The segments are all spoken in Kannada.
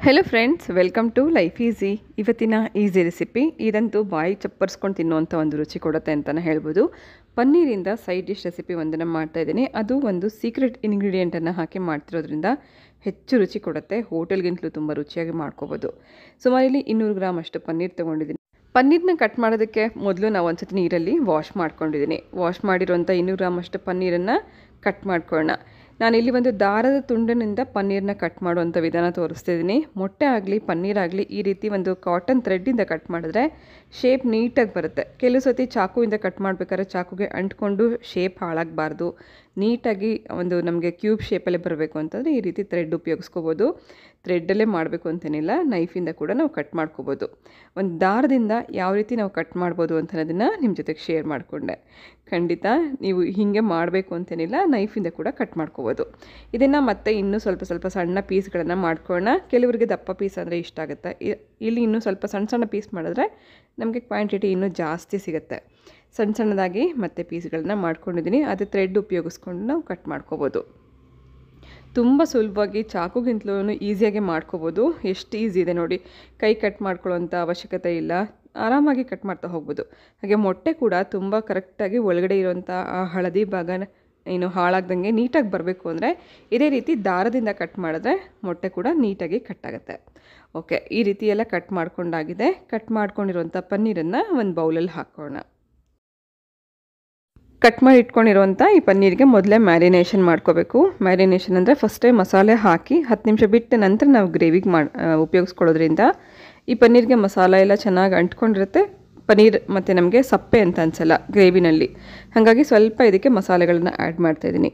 Hello friends, welcome to life easy. ಇವತ್ತಿನ ಈಸಿ ರೆಸಿಪಿ ಇದಂತೂ ಬಾಯಿ ಚಪ್ಪರ್ಸ್ಕೊಂಡು ತಿನ್ನುವಂಥ ಒಂದು ರುಚಿ ಕೊಡುತ್ತೆ ಅಂತಲೇ ಹೇಳ್ಬೋದು. ಪನ್ನೀರಿಂದ ಸೈಡ್ ಡಿಶ್ ರೆಸಿಪಿ ಒಂದನ್ನು ಮಾಡ್ತಾಯಿದ್ದೀನಿ. ಅದು ಒಂದು ಸೀಕ್ರೆಟ್ ಇಂಗ್ರೀಡಿಯೆಂಟನ್ನು ಹಾಕಿ ಮಾಡ್ತಿರೋದ್ರಿಂದ ಹೆಚ್ಚು ರುಚಿ ಕೊಡುತ್ತೆ. ಹೋಟೆಲ್ಗಿಂತಲೂ ತುಂಬ ರುಚಿಯಾಗಿ ಮಾಡ್ಕೋಬೋದು. ಸುಮಾರು ಇಲ್ಲಿ 200 ಗ್ರಾಮ್ ಅಷ್ಟು ಪನ್ನೀರ್ ತೊಗೊಂಡಿದ್ದೀನಿ. ಪನ್ನೀರನ್ನ ಕಟ್ ಮಾಡೋದಕ್ಕೆ ಮೊದಲು ನಾವು ಒಂದ್ಸತಿ ನೀರಲ್ಲಿ ವಾಶ್ ಮಾಡ್ಕೊಂಡಿದ್ದೀನಿ. ವಾಶ್ ಮಾಡಿರೋಂಥ 200 ಗ್ರಾಮ್ ಅಷ್ಟು ಪನ್ನೀರನ್ನು ಕಟ್ ಮಾಡ್ಕೊಳ್ಳೋಣ. ನಾನಿಲ್ಲಿ ಒಂದು ದಾರದ ತುಂಡಿನಿಂದ ಪನ್ನೀರನ್ನ ಕಟ್ ಮಾಡುವಂಥ ವಿಧಾನ ತೋರಿಸ್ತಿದ್ದೀನಿ. ಮೊಟ್ಟೆ ಆಗಲಿ ಪನ್ನೀರ್ ಆಗಲಿ ಈ ರೀತಿ ಒಂದು ಕಾಟನ್ ಥ್ರೆಡ್ಡಿಂದ ಕಟ್ ಮಾಡಿದ್ರೆ ಶೇಪ್ ನೀಟಾಗಿ ಬರುತ್ತೆ. ಕೆಲವು ಸತಿ ಚಾಕುವಿಂದ ಕಟ್ ಮಾಡಬೇಕಾದ್ರೆ ಚಾಕುಗೆ ಅಂಟ್ಕೊಂಡು ಶೇಪ್ ಹಾಳಾಗಬಾರ್ದು, ನೀಟಾಗಿ ಒಂದು ನಮಗೆ ಕ್ಯೂಬ್ ಶೇಪಲ್ಲೇ ಬರಬೇಕು ಅಂತಂದರೆ ಈ ರೀತಿ ಥ್ರೆಡ್ ಉಪಯೋಗಿಸ್ಕೋಬೋದು. ಥ್ರೆಡ್ಡಲ್ಲೇ ಮಾಡಬೇಕು ಅಂತೇನಿಲ್ಲ, ನೈಫಿಂದ ಕೂಡ ನಾವು ಕಟ್ ಮಾಡ್ಕೋಬೋದು. ಒಂದು ದಾರದಿಂದ ಯಾವ ರೀತಿ ನಾವು ಕಟ್ ಮಾಡ್ಬೋದು ಅಂತ ಅನ್ನೋದನ್ನು ನಿಮ್ಮ ಜೊತೆಗೆ ಶೇರ್ ಮಾಡಿಕೊಂಡೆ. ಖಂಡಿತ ನೀವು ಹೀಗೆ ಮಾಡಬೇಕು ಅಂತೇನಿಲ್ಲ, ನೈಫಿಂದ ಕೂಡ ಕಟ್ ಮಾಡ್ಕೋಬೋದು. ಇದನ್ನು ಮತ್ತೆ ಇನ್ನೂ ಸ್ವಲ್ಪ ಸಣ್ಣ ಪೀಸ್ಗಳನ್ನು ಮಾಡ್ಕೊಳ್ಳೋಣ. ಕೆಲವರಿಗೆ ದಪ್ಪ ಪೀಸ್ ಅಂದರೆ ಇಷ್ಟ ಆಗುತ್ತೆ. ಇಲ್ಲಿ ಇನ್ನೂ ಸ್ವಲ್ಪ ಸಣ್ಣ ಪೀಸ್ ಮಾಡಿದ್ರೆ ನಮಗೆ ಕ್ವಾಂಟಿಟಿ ಇನ್ನೂ ಜಾಸ್ತಿ ಸಿಗುತ್ತೆ. ಸಣ್ಣದಾಗಿ ಮತ್ತೆ ಪೀಸ್ಗಳನ್ನ ಮಾಡ್ಕೊಂಡಿದ್ದೀನಿ. ಅದು ಥ್ರೆಡ್ ಉಪಯೋಗಿಸ್ಕೊಂಡು ನಾವು ಕಟ್ ಮಾಡ್ಕೋಬೋದು. ತುಂಬ ಸುಲಭವಾಗಿ ಚಾಕುಗಿಂತಲೂ ಈಸಿಯಾಗಿ ಮಾಡ್ಕೋಬೋದು. ಎಷ್ಟು ಈಸಿ ಇದೆ ನೋಡಿ. ಕೈ ಕಟ್ ಮಾಡ್ಕೊಳ್ಳೋಂಥ ಅವಶ್ಯಕತೆ ಇಲ್ಲ, ಆರಾಮಾಗಿ ಕಟ್ ಮಾಡ್ತಾ ಹೋಗ್ಬೋದು. ಹಾಗೆ ಮೊಟ್ಟೆ ಕೂಡ ತುಂಬ ಕರೆಕ್ಟಾಗಿ ಒಳಗಡೆ ಇರೋಂಥ ಆ ಹಳದಿ ಭಾಗ ಏನು ಹಾಳಾಗ್ದಂಗೆ ನೀಟಾಗಿ ಬರಬೇಕು ಅಂದರೆ ಇದೇ ರೀತಿ ದಾರದಿಂದ ಕಟ್ ಮಾಡಿದ್ರೆ ಮೊಟ್ಟೆ ಕೂಡ ನೀಟಾಗಿ ಕಟ್ಟಾಗುತ್ತೆ. ಓಕೆ, ಈ ರೀತಿ ಎಲ್ಲ ಕಟ್ ಮಾಡ್ಕೊಂಡಾಗಿದೆ. ಕಟ್ ಮಾಡ್ಕೊಂಡಿರೋಂಥ ಪನ್ನೀರನ್ನು ಒಂದು ಬೌಲಲ್ಲಿ ಹಾಕೋಣ. ಕಟ್ ಮಾಡಿ ಇಟ್ಕೊಂಡಿರುವಂಥ ಈ ಪನ್ನೀರಿಗೆ ಮೊದಲೇ ಮ್ಯಾರಿನೇಷನ್ ಮಾಡ್ಕೋಬೇಕು. ಮ್ಯಾರಿನೇಷನ್ ಅಂದರೆ ಫಸ್ಟೇ ಮಸಾಲೆ ಹಾಕಿ 10 ನಿಮಿಷ ಬಿಟ್ಟ ನಂತರ ನಾವು ಗ್ರೇವಿಗೆ ಉಪಯೋಗಿಸ್ಕೊಳ್ಳೋದ್ರಿಂದ ಈ ಪನ್ನೀರಿಗೆ ಮಸಾಲೆ ಎಲ್ಲ ಚೆನ್ನಾಗಿ ಅಂಟ್ಕೊಂಡಿರುತ್ತೆ. ಪನ್ನೀರ್ ಮತ್ತು ನಮಗೆ ಸಪ್ಪೆ ಅಂತ ಅನಿಸಲ್ಲ ಗ್ರೇವಿನಲ್ಲಿ. ಹಾಗಾಗಿ ಸ್ವಲ್ಪ ಇದಕ್ಕೆ ಮಸಾಲೆಗಳನ್ನು ಆ್ಯಡ್ ಮಾಡ್ತಾಯಿದ್ದೀನಿ.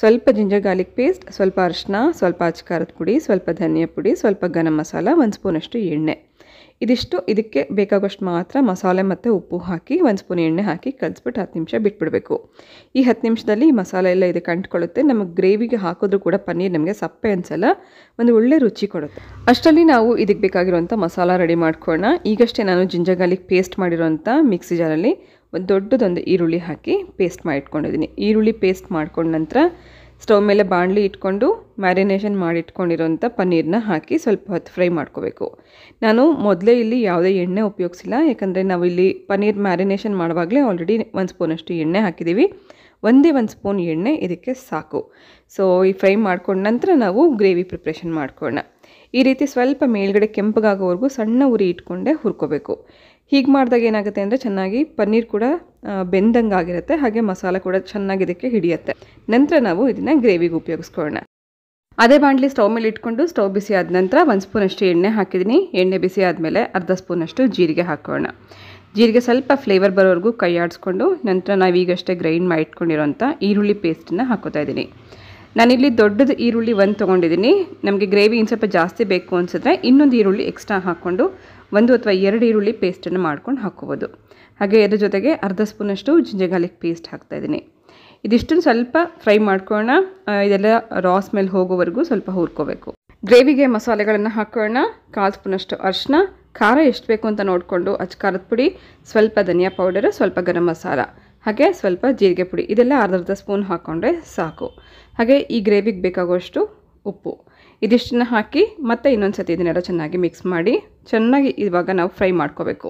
ಸ್ವಲ್ಪ ಜಿಂಜರ್ ಗಾರ್ಲಿಕ್ ಪೇಸ್ಟ್, ಸ್ವಲ್ಪ ಅರಿಶಿನ, ಸ್ವಲ್ಪ ಅಚ್ಕಾರದ ಪುಡಿ, ಸ್ವಲ್ಪ ಧನಿಯಾ ಪುಡಿ, ಸ್ವಲ್ಪ ಗರಂ ಮಸಾಲ, 1 ಸ್ಪೂನಷ್ಟು ಎಣ್ಣೆ. ಇದಿಷ್ಟು ಇದಕ್ಕೆ ಬೇಕಾಗೋಷ್ಟು ಮಾತ್ರ ಮಸಾಲೆ ಮತ್ತು ಉಪ್ಪು ಹಾಕಿ 1 ಸ್ಪೂನ್ ಎಣ್ಣೆ ಹಾಕಿ ಕಲಿಸ್ಬಿಟ್ಟು 10 ನಿಮಿಷ ಬಿಟ್ಬಿಡಬೇಕು. ಈ 10 ನಿಮಿಷದಲ್ಲಿ ಮಸಾಲೆ ಎಲ್ಲ ಇದಕ್ಕೆ ಅಂಟ್ಕೊಳ್ಳುತ್ತೆ. ನಮಗೆ ಗ್ರೇವಿಗೆ ಹಾಕಿದ್ರೂ ಕೂಡ ಪನ್ನೀರ್ ನಮಗೆ ಸಪ್ಪೆ ಅನಿಸಲ್ಲ, ಒಂದು ಒಳ್ಳೆ ರುಚಿ ಕೊಡುತ್ತೆ. ಅಷ್ಟರಲ್ಲಿ ನಾವು ಇದಕ್ಕೆ ಬೇಕಾಗಿರುವಂಥ ಮಸಾಲ ರೆಡಿ ಮಾಡ್ಕೊಳ್ಳೋಣ. ಈಗಷ್ಟೇ ನಾನು ಜಿಂಜರ್ ಗಾರ್ಲಿಕ್ ಪೇಸ್ಟ್ ಮಾಡಿರೋಂಥ ಮಿಕ್ಸಿ ಜಾರಲ್ಲಿ ಒಂದು ದೊಡ್ಡದೊಂದು ಈರುಳ್ಳಿ ಹಾಕಿ ಪೇಸ್ಟ್ ಮಾಡಿ ಇಟ್ಕೊಂಡಿದ್ದೀನಿ. ಈರುಳ್ಳಿ ಪೇಸ್ಟ್ ಮಾಡ್ಕೊಂಡ ನಂತರ ಸ್ಟವ್ ಮೇಲೆ ಬಾಣಲಿ ಇಟ್ಕೊಂಡು ಮ್ಯಾರಿನೇಷನ್ ಮಾಡಿ ಇಟ್ಕೊಂಡಿರೋಂಥ ಪನ್ನೀರನ್ನ ಹಾಕಿ ಸ್ವಲ್ಪ ಹೊತ್ತು ಫ್ರೈ ಮಾಡ್ಕೋಬೇಕು. ನಾನು ಮೊದಲೇ ಇಲ್ಲಿ ಯಾವುದೇ ಎಣ್ಣೆ ಉಪಯೋಗಿಸಿಲ್ಲ, ಯಾಕಂದರೆ ನಾವು ಇಲ್ಲಿ ಪನ್ನೀರ್ ಮ್ಯಾರಿನೇಷನ್ ಮಾಡುವಾಗಲೇ ಆಲ್ರೆಡಿ 1 ಸ್ಪೂನಷ್ಟು ಎಣ್ಣೆ ಹಾಕಿದ್ದೀವಿ. ಒಂದೇ 1 ಸ್ಪೂನ್ ಎಣ್ಣೆ ಇದಕ್ಕೆ ಸಾಕು. ಸೊ ಈ ಫ್ರೈ ಮಾಡ್ಕೊಂಡ ನಂತರ ನಾವು ಗ್ರೇವಿ ಪ್ರಿಪ್ರೇಷನ್ ಮಾಡ್ಕೊಳ್ಳೋಣ. ಈ ರೀತಿ ಸ್ವಲ್ಪ ಮೇಲ್ಗಡೆ ಕೆಂಪಗಾಗೋವರೆಗೂ ಸಣ್ಣ ಉರಿ ಇಟ್ಕೊಂಡೆ ಹುರ್ಕೋಬೇಕು. ಹೀಗೆ ಮಾಡಿದಾಗ ಏನಾಗುತ್ತೆ ಅಂದರೆ ಚೆನ್ನಾಗಿ ಪನ್ನೀರ್ ಕೂಡ ಬೆಂದಂಗೆ ಆಗಿರುತ್ತೆ, ಹಾಗೆ ಮಸಾಲ ಕೂಡ ಚೆನ್ನಾಗಿ ಇದಕ್ಕೆ ಹಿಡಿಯುತ್ತೆ. ನಂತರ ನಾವು ಇದನ್ನು ಗ್ರೇವಿಗೆ ಉಪಯೋಗಿಸ್ಕೊಳ್ಳೋಣ. ಅದೇ ಬಾಣಲಿ ಸ್ಟವ್ ಮೇಲೆ ಇಟ್ಕೊಂಡು ಸ್ಟವ್ ಬಿಸಿ ಆದ ನಂತರ 1 ಸ್ಪೂನಷ್ಟು ಎಣ್ಣೆ ಹಾಕಿದ್ದೀನಿ. ಎಣ್ಣೆ ಬಿಸಿ ಆದಮೇಲೆ ಅರ್ಧ ಸ್ಪೂನಷ್ಟು ಜೀರಿಗೆ ಹಾಕೋಣ. ಜೀರಿಗೆ ಸ್ವಲ್ಪ ಫ್ಲೇವರ್ ಬರೋವರೆಗೂ ಕೈ ಆಡಿಸ್ಕೊಂಡು ನಂತರ ನಾವೀಗಷ್ಟೇ ಗ್ರೈಂಡ್ ಮಾಡಿ ಇಟ್ಕೊಂಡಿರೋಂಥ ಈರುಳ್ಳಿ ಪೇಸ್ಟನ್ನು ಹಾಕೋತಾ ಇದ್ದೀನಿ. ನಾನಿಲ್ಲಿ ದೊಡ್ಡದು ಈರುಳ್ಳಿ 1 ತೊಗೊಂಡಿದ್ದೀನಿ. ನಮಗೆ ಗ್ರೇವಿ ಇನ್ನು ಸ್ವಲ್ಪ ಜಾಸ್ತಿ ಬೇಕು ಅನಿಸಿದ್ರೆ ಇನ್ನೊಂದು ಈರುಳ್ಳಿ ಎಕ್ಸ್ಟ್ರಾ ಹಾಕ್ಕೊಂಡು 1 ಅಥವಾ 2 ಈರುಳ್ಳಿ ಪೇಸ್ಟನ್ನು ಮಾಡ್ಕೊಂಡು ಹಾಕ್ಕೋಬೋದು. ಹಾಗೆ ಇದ್ರ ಜೊತೆಗೆ ಅರ್ಧ ಸ್ಪೂನಷ್ಟು ಜಿಂಜರ್ ಗಾರ್ಲಿಕ್ ಪೇಸ್ಟ್ ಹಾಕ್ತಾಯಿದ್ದೀನಿ. ಇದಿಷ್ಟನ್ನು ಸ್ವಲ್ಪ ಫ್ರೈ ಮಾಡ್ಕೊಳ್ಳೋಣ. ಇದೆಲ್ಲ ರಾ ಸ್ಮೆಲ್ ಹೋಗೋವರೆಗೂ ಸ್ವಲ್ಪ ಹುರ್ಕೋಬೇಕು. ಗ್ರೇವಿಗೆ ಮಸಾಲೆಗಳನ್ನು ಹಾಕೋಣ. 1/4 ಸ್ಪೂನಷ್ಟು ಅರಿಶಿನ, ಖಾರ ಎಷ್ಟು ಬೇಕು ಅಂತ ನೋಡಿಕೊಂಡು ಅಚ್ಕಾರದ ಪುಡಿ, ಸ್ವಲ್ಪ ಧನಿಯಾ ಪೌಡರು, ಸ್ವಲ್ಪ ಗರಂ ಮಸಾಲ, ಹಾಗೆ ಸ್ವಲ್ಪ ಜೀರಿಗೆ ಪುಡಿ, ಇದೆಲ್ಲ ಅರ್ಧ ಸ್ಪೂನ್ ಹಾಕ್ಕೊಂಡ್ರೆ ಸಾಕು. ಹಾಗೆ ಈ ಗ್ರೇವಿಗೆ ಬೇಕಾಗುವಷ್ಟು ಉಪ್ಪು, ಇದಿಷ್ಟನ್ನು ಹಾಕಿ ಮತ್ತೆ ಇನ್ನೊಂದು ಸತಿ ಇದನ್ನೆಲ್ಲ ಚೆನ್ನಾಗಿ ಮಿಕ್ಸ್ ಮಾಡಿ ಚೆನ್ನಾಗಿ ಇವಾಗ ನಾವು ಫ್ರೈ ಮಾಡ್ಕೋಬೇಕು.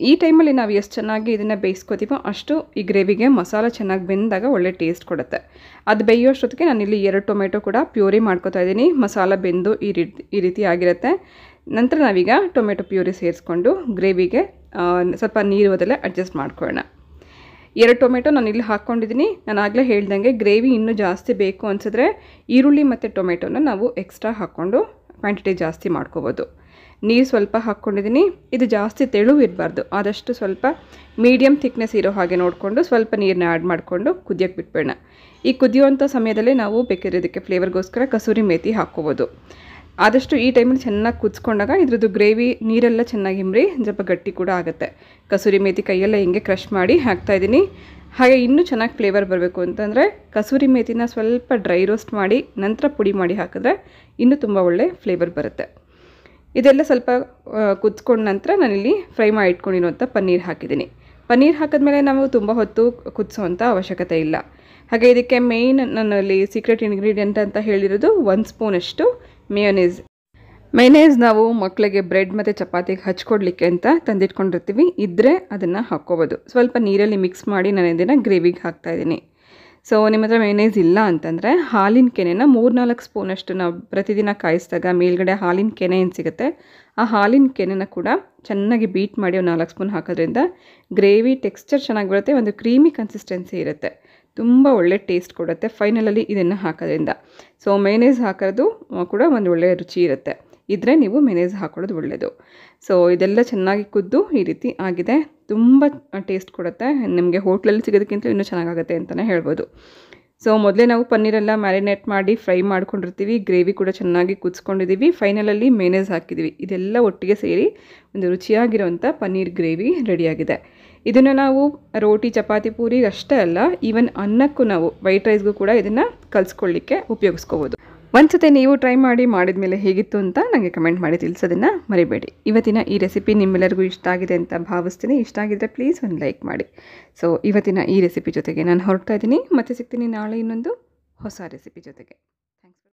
ಈ ಟೈಮಲ್ಲಿ ನಾವು ಎಷ್ಟು ಚೆನ್ನಾಗಿ ಇದನ್ನು ಬೇಯಿಸ್ಕೋತೀವೋ ಅಷ್ಟು ಈ ಗ್ರೇವಿಗೆ ಮಸಾಲ ಚೆನ್ನಾಗಿ ಬೆಂದಾಗ ಒಳ್ಳೆ ಟೇಸ್ಟ್ ಕೊಡುತ್ತೆ. ಅದು ಬೇಯೋಷ್ಟೊತ್ತಿಗೆ ನಾನಿಲ್ಲಿ 2 ಟೊಮೆಟೊ ಕೂಡ ಪ್ಯೂರಿ ಮಾಡ್ಕೋತಾ ಇದ್ದೀನಿ. ಮಸಾಲ ಬೆಂದು ಈ ರೀತಿ ಆಗಿರುತ್ತೆ. ನಂತರ ನಾವೀಗ ಟೊಮೆಟೊ ಪ್ಯೂರಿ ಸೇರಿಸ್ಕೊಂಡು ಗ್ರೇವಿಗೆ ಸ್ವಲ್ಪ ನೀರು ಬದಲೇ ಅಡ್ಜಸ್ಟ್ ಮಾಡ್ಕೊಳ್ಳೋಣ. 2 ಟೊಮೆಟೊ ನಾನು ಇಲ್ಲಿ ಹಾಕ್ಕೊಂಡಿದ್ದೀನಿ. ನಾನು ಆಗಲೇ ಹೇಳ್ದಂಗೆ ಗ್ರೇವಿ ಇನ್ನೂ ಜಾಸ್ತಿ ಬೇಕು ಅನಿಸಿದ್ರೆ ಈರುಳ್ಳಿ ಮತ್ತು ಟೊಮೆಟೊನ ನಾವು ಎಕ್ಸ್ಟ್ರಾ ಹಾಕ್ಕೊಂಡು ಕ್ವಾಂಟಿಟಿ ಜಾಸ್ತಿ ಮಾಡ್ಕೋಬೋದು. ನೀರು ಸ್ವಲ್ಪ ಹಾಕ್ಕೊಂಡಿದ್ದೀನಿ. ಇದು ಜಾಸ್ತಿ ತೆಳು ಇರಬಾರ್ದು, ಆದಷ್ಟು ಸ್ವಲ್ಪ ಮೀಡಿಯಮ್ ಥಿಕ್ನೆಸ್ ಇರೋ ಹಾಗೆ ನೋಡಿಕೊಂಡು ಸ್ವಲ್ಪ ನೀರನ್ನ ಆ್ಯಡ್ ಮಾಡಿಕೊಂಡು ಕುದಿಯೋಕ್ಕೆ ಬಿಟ್ಬೇಡ. ಈ ಕುದಿಯುವಂಥ ಸಮಯದಲ್ಲಿ ನಾವು ಬೇಕಾದ್ರೆ ಇದಕ್ಕೆ ಫ್ಲೇವರ್ಗೋಸ್ಕರ ಕಸೂರಿ ಮೇಥಿ ಹಾಕ್ಕೋಬೋದು. ಆದಷ್ಟು ಈ ಟೈಮಲ್ಲಿ ಚೆನ್ನಾಗಿ ಕುದಿಸ್ಕೊಂಡಾಗ ಇದ್ರದ್ದು ಗ್ರೇವಿ ನೀರೆಲ್ಲ ಚೆನ್ನಾಗಿ ಹಿಂಬ್ರಿ ಸ್ವಲ್ಪ ಗಟ್ಟಿ ಕೂಡ ಆಗುತ್ತೆ. ಕಸೂರಿ ಮೇಥಿ ಕೈಯೆಲ್ಲ ಹಿಂಗೆ ಕ್ರಷ್ ಮಾಡಿ ಹಾಕ್ತಾಯಿದ್ದೀನಿ. ಹಾಗೆ ಇನ್ನೂ ಚೆನ್ನಾಗಿ ಫ್ಲೇವರ್ ಬರಬೇಕು ಅಂತಂದರೆ ಕಸೂರಿ ಮೇಥಿನ ಸ್ವಲ್ಪ ಡ್ರೈ ರೋಸ್ಟ್ ಮಾಡಿ ನಂತರ ಪುಡಿ ಮಾಡಿ ಹಾಕಿದ್ರೆ ಇನ್ನೂ ತುಂಬ ಒಳ್ಳೆ ಫ್ಲೇವರ್ ಬರುತ್ತೆ. ಇದೆಲ್ಲ ಸ್ವಲ್ಪ ಕುದಿಸ್ಕೊಂಡ ನಂತರ ನಾನಿಲ್ಲಿ ಫ್ರೈ ಮಾಡಿ ಇಟ್ಕೊಂಡಿರುವಂಥ ಪನ್ನೀರ್ ಹಾಕಿದ್ದೀನಿ. ಪನ್ನೀರ್ ಹಾಕಿದ್ಮೇಲೆ ನಾವು ತುಂಬ ಹೊತ್ತು ಕುದಿಸೋವಂಥ ಅವಶ್ಯಕತೆ ಇಲ್ಲ. ಹಾಗೆ ಇದಕ್ಕೆ ಮೇಯ್ನ್ ನನ್ನಲ್ಲಿ ಸೀಕ್ರೆಟ್ ಇಂಗ್ರೀಡಿಯೆಂಟ್ ಅಂತ ಹೇಳಿರೋದು 1 ಸ್ಪೂನಷ್ಟು ಮೇಯೋನೀಸ್. ಮೈನೇಸ್ ನಾವು ಮಕ್ಕಳಿಗೆ ಬ್ರೆಡ್ ಮತ್ತು ಚಪಾತಿಗೆ ಹಚ್ಕೊಡ್ಲಿಕ್ಕೆ ಅಂತ ತಂದಿಟ್ಕೊಂಡಿರ್ತೀವಿ. ಇದ್ದರೆ ಅದನ್ನು ಹಾಕ್ಕೋಬೋದು. ಸ್ವಲ್ಪ ನೀರಲ್ಲಿ ಮಿಕ್ಸ್ ಮಾಡಿ ನಾನು ಇದನ್ನು ಗ್ರೇವಿಗೆ ಹಾಕ್ತಾಯಿದ್ದೀನಿ. ಸೊ ನಿಮ್ಮ ಹತ್ರ ಮೈನೇಸ್ ಇಲ್ಲ ಅಂತಂದರೆ ಹಾಲಿನ ಕೆನೆನ 3-4 ಸ್ಪೂನಷ್ಟು ನಾವು ಪ್ರತಿದಿನ ಕಾಯಿಸಿದಾಗ ಮೇಲ್ಗಡೆ ಹಾಲಿನ ಕೆನೆ ಏನು ಸಿಗುತ್ತೆ, ಆ ಹಾಲಿನ ಕೆನೆನ ಕೂಡ ಚೆನ್ನಾಗಿ ಬೀಟ್ ಮಾಡಿ ಒಂದು 4 ಸ್ಪೂನ್ ಹಾಕೋದ್ರಿಂದ ಗ್ರೇವಿ ಟೆಕ್ಸ್ಚರ್ ಚೆನ್ನಾಗಿ ಬರುತ್ತೆ, ಒಂದು ಕ್ರೀಮಿ ಕನ್ಸಿಸ್ಟೆನ್ಸಿ ಇರುತ್ತೆ, ತುಂಬ ಒಳ್ಳೆ ಟೇಸ್ಟ್ ಕೊಡುತ್ತೆ ಫೈನಲಲ್ಲಿ ಇದನ್ನು ಹಾಕೋದ್ರಿಂದ. ಸೊ ಮೈನೇಸ್ ಹಾಕೋದು ಕೂಡ ಒಂದು ಒಳ್ಳೆಯ ರುಚಿ ಇರುತ್ತೆ. ಇದ್ದರೆ ನೀವು ಮೈನೇಸ್ ಹಾಕೊಳ್ಳೋದು ಒಳ್ಳೆಯದು. ಸೊ ಇದೆಲ್ಲ ಚೆನ್ನಾಗಿ ಕುದ್ದು ಈ ರೀತಿ ಆಗಿದೆ. ತುಂಬ ಟೇಸ್ಟ್ ಕೊಡುತ್ತೆ, ನಿಮಗೆ ಹೋಟ್ಲಲ್ಲಿ ಸಿಗೋದಕ್ಕಿಂತ ಇನ್ನೂ ಚೆನ್ನಾಗಾಗುತ್ತೆ ಅಂತಲೇ ಹೇಳ್ಬೋದು. ಸೊ ಮೊದಲೇ ನಾವು ಪನ್ನೀರೆಲ್ಲ ಮ್ಯಾರಿನೇಟ್ ಮಾಡಿ ಫ್ರೈ ಮಾಡ್ಕೊಂಡಿರ್ತೀವಿ, ಗ್ರೇವಿ ಕೂಡ ಚೆನ್ನಾಗಿ ಕುದಿಸ್ಕೊಂಡಿದ್ದೀವಿ, ಫೈನಲಲ್ಲಿ ಮೈನೇಸ್ ಹಾಕಿದ್ದೀವಿ. ಇದೆಲ್ಲ ಒಟ್ಟಿಗೆ ಸೇರಿ ಒಂದು ರುಚಿಯಾಗಿರುವಂಥ ಪನ್ನೀರ್ ಗ್ರೇವಿ ರೆಡಿಯಾಗಿದೆ. ಇದನ್ನು ನಾವು ರೋಟಿ, ಚಪಾತಿ, ಪೂರಿಗೆ ಅಷ್ಟೇ ಅಲ್ಲ, ಈವನ್ ಅನ್ನಕ್ಕೂ ನಾವು ವೈಟ್ ರೈಸ್ಗೂ ಕೂಡ ಇದನ್ನು ಕಲಿಸ್ಕೊಳ್ಳಿಕ್ಕೆ ಉಪಯೋಗಿಸ್ಕೋಬೋದು. ಒಂದ್ಸತಿ ನೀವು ಟ್ರೈ ಮಾಡಿ ಮಾಡಿದ್ಮೇಲೆ ಹೇಗಿತ್ತು ಅಂತ ನನಗೆ ಕಮೆಂಟ್ ಮಾಡಿ ತಿಳಿಸೋದನ್ನು ಮರಿಬೇಡಿ. ಇವತ್ತಿನ ಈ ರೆಸಿಪಿ ನಿಮ್ಮೆಲ್ಲರಿಗೂ ಇಷ್ಟ ಆಗಿದೆ ಅಂತ ಭಾವಿಸ್ತೀನಿ. ಇಷ್ಟ ಆಗಿದ್ದರೆ ಪ್ಲೀಸ್ ಒಂದು ಲೈಕ್ ಮಾಡಿ. ಸೊ ಇವತ್ತಿನ ಈ ರೆಸಿಪಿ ಜೊತೆಗೆ ನಾನು ಹೊರಡ್ತಾ ಇದ್ದೀನಿ. ಮತ್ತೆ ಸಿಗ್ತೀನಿ ನಾಳೆ ಇನ್ನೊಂದು ಹೊಸ ರೆಸಿಪಿ ಜೊತೆಗೆ.